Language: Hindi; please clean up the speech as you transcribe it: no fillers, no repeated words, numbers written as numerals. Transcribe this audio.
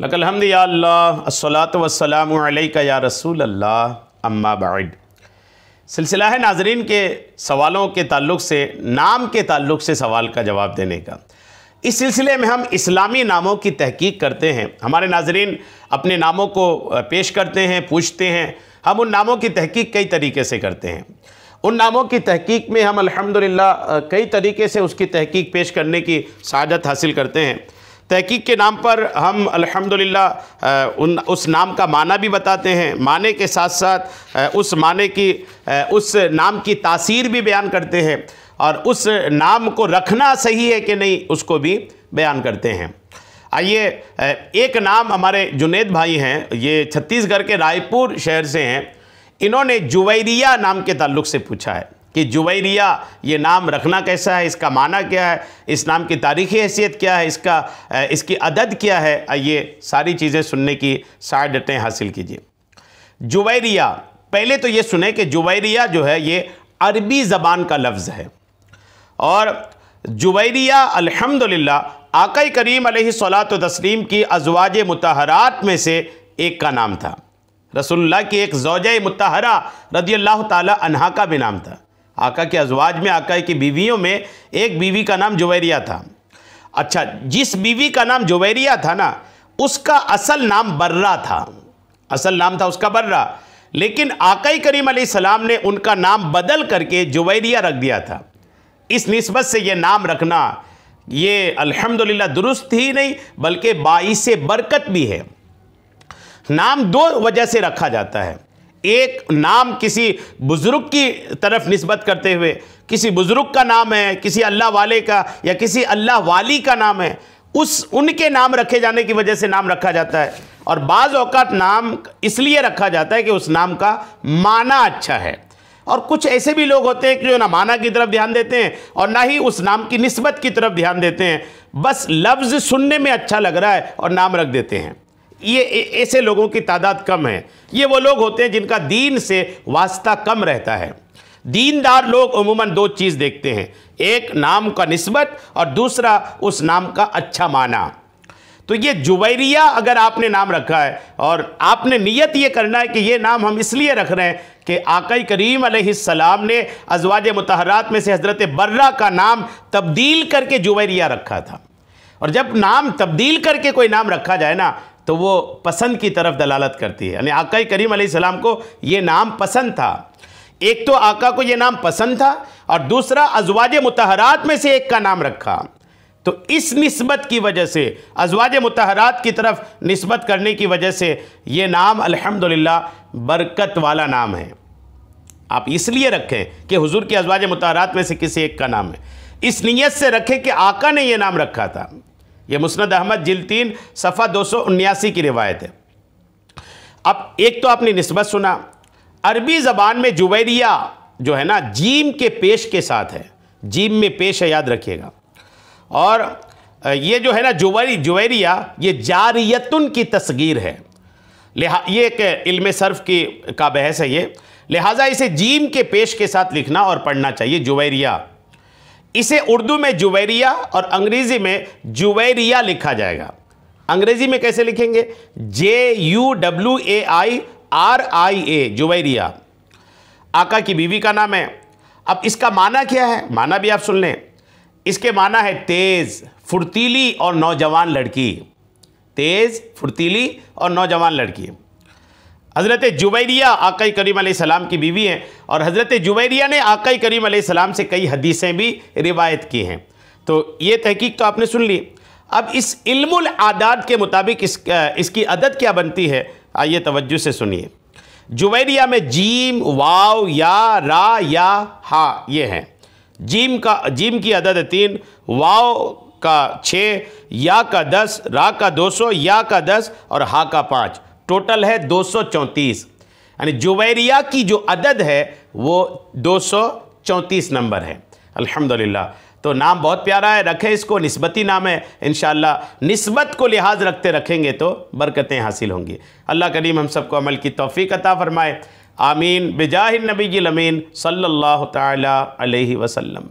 लकल हम्द या अल्लाह अस्सलातु वस्सलामु अलैका या रसूल अल्लाह अम्मा बाद। सिलसिला है नाज़रीन के सवालों के ताल्लुक़ से, नाम के ताल्लुक़ से सवाल का जवाब देने का। इस सिलसिले में हम इस्लामी नामों की तहकीक करते हैं। हमारे नाज़रीन अपने नामों को पेश करते हैं, पूछते हैं। हम उन नामों की तहकीक कई तरीके से करते हैं। उन नामों की तहकीक में हम अल्हम्दुलिल्लाह कई तरीके से उसकी तहकीक पेश करने की सआदत हासिल करते हैं। तहकीक के नाम पर हम अल्हम्दुलिल्लाह उस नाम का माना भी बताते हैं, माने के साथ साथ उस माने की उस नाम की तासीर भी बयान करते हैं और उस नाम को रखना सही है कि नहीं उसको भी बयान करते हैं। आइए, एक नाम हमारे जुनैद भाई हैं, ये छत्तीसगढ़ के रायपुर शहर से हैं। इन्होंने जुवैरिया नाम के ताल्लुक़ से पूछा है कि जुवैरिया ये नाम रखना कैसा है, इसका माना क्या है, इस नाम की तारीख़ी हैसियत क्या है, इसकी अदद क्या है। आइए सारी चीज़ें सुनने की सआदतें हासिल कीजिए। जुवैरिया, पहले तो ये सुने कि जुवैरिया जो है ये अरबी ज़बान का लफ्ज़ है और जुवैरिया अल्हम्दुलिल्लाह आका करीम अलैहिस्सलातु तस्लीम की अज़वाज मुतहरात में से एक का नाम था। रसूलुल्लाह की एक ज़ौजा मुतहरा रदियल्लाहु ताला अन्हा का भी नाम था। आका के अज़वाज में, आका की बीवियों में एक बीवी का नाम जुवैरिया था। अच्छा, जिस बीवी का नाम जुवैरिया था ना, उसका असल नाम बर्रा था, असल नाम था उसका बर्रा। लेकिन आका करीम अलैहिस्सलाम ने उनका नाम बदल करके जुवैरिया रख दिया था। इस निस्बत से ये नाम रखना ये अल्हम्दुलिल्लाह दुरुस्त ही नहीं बल्कि बाइसे बरकत भी है। नाम दो वजह से रखा जाता है। एक, नाम किसी बुज़ुर्ग की तरफ निस्बत करते हुए, किसी बुज़ुर्ग का नाम है, किसी अल्लाह वाले का या किसी अल्लाह वाली का नाम है, उनके नाम रखे जाने की वजह से नाम रखा जाता है। और बाज़ औक़ात नाम इसलिए रखा जाता है कि उस नाम का माना अच्छा है। और कुछ ऐसे भी लोग होते हैं कि जो ना माना की तरफ ध्यान देते हैं और ना ही उस नाम की निस्बत की तरफ ध्यान देते हैं, बस लफ्ज़ सुनने में अच्छा लग रहा है और नाम रख देते हैं। ये ऐसे लोगों की तादाद कम है। ये वो लोग होते हैं जिनका दीन से वास्ता कम रहता है। दीनदार लोग उमूमन दो चीज़ देखते हैं, एक नाम का निस्बत और दूसरा उस नाम का अच्छा माना। तो ये जुवैरिया अगर आपने नाम रखा है और आपने नियत ये करना है कि ये नाम हम इसलिए रख रहे हैं कि आका करीम अलैहिस्सलाम ने अज़वाज मुतहरात में से हज़रत बर्रा का नाम तब्दील करके जुवैरिया रखा था। और जब नाम तब्दील करके कोई नाम रखा जाए ना तो वो पसंद की तरफ दलालत करती है। यानी आका करीम अलैहिस्सलाम को ये नाम पसंद था। एक तो आका को ये नाम पसंद था और दूसरा अज़वाज मुतहरात में से एक का नाम रखा। तो इस निस्बत की वजह से, अज़वाज मुतहरात की तरफ निस्बत करने की वजह से ये नाम अल्हम्दुलिल्लाह बरकत वाला नाम है। आप इसलिए रखें कि हुज़ूर की अज़वाज मुतहरात में से किसी एक का नाम है, इस नीयत से रखें कि आका ने यह नाम रखा था। यह मुस्नद अहमद जिल्द 3 सफ़ा 279 की रिवायत है। अब एक तो आपने निस्बत सुना, अरबी ज़बान में जुवैरिया जो है ना जीम के पेश के साथ है, जीम में पेश है, याद रखिएगा। और ये जो है ना जुवैरिया ये जारियतुन की तस्गीर है। ये एक इल्म सर्फ का बहस है ये, लिहाजा इसे जीम के पेश के साथ लिखना और पढ़ना चाहिए, जुवैरिया। इसे उर्दू में जुवैरिया और अंग्रेज़ी में जुवैरिया लिखा जाएगा। अंग्रेज़ी में कैसे लिखेंगे? JUWAIRIA, जुवैरिया। आका की बीवी का नाम है। अब इसका माना क्या है? माना भी आप सुन लें। इसके माना है तेज़, फुर्तीली और नौजवान लड़की। तेज़, फुर्तीली और नौजवान लड़की। हज़रत जुवैरिया आका करीम अलैहिस्सलाम की बीवी हैं और हज़रत जुवैरिया ने आका करीम अलैहिस्सलाम से कई हदीसें भी रिवायत की हैं। तो ये तहकीक तो आपने सुन ली। अब इस इल्मुल आदाद के मुताबिक इसकी अदद क्या बनती है, आइए तवज्जो से सुनिए। जुवैरिया में जीम, वाव, या, रा, या, हा ये हैं। जीम की अदद 3, वाव का 6, या का 10, रा का 200, या का 10 और हा का 5। टोटल है 234। यानी जुवैरिया की जो अदद है वो 234 नंबर है। अल्हम्दुलिल्लाह। तो नाम बहुत प्यारा है, रखें इसको, निस्बती नाम है। इंशाअल्लाह निस्बत को लिहाज रखते रखेंगे तो बरकतें हासिल होंगी। अल्लाह करीम हम सबको अमल की तौफीक अता फरमाए। आमीन बिजाहिन नबीजिल अमीन सल्लल्लाहु तआला अलैहि वसल्लम।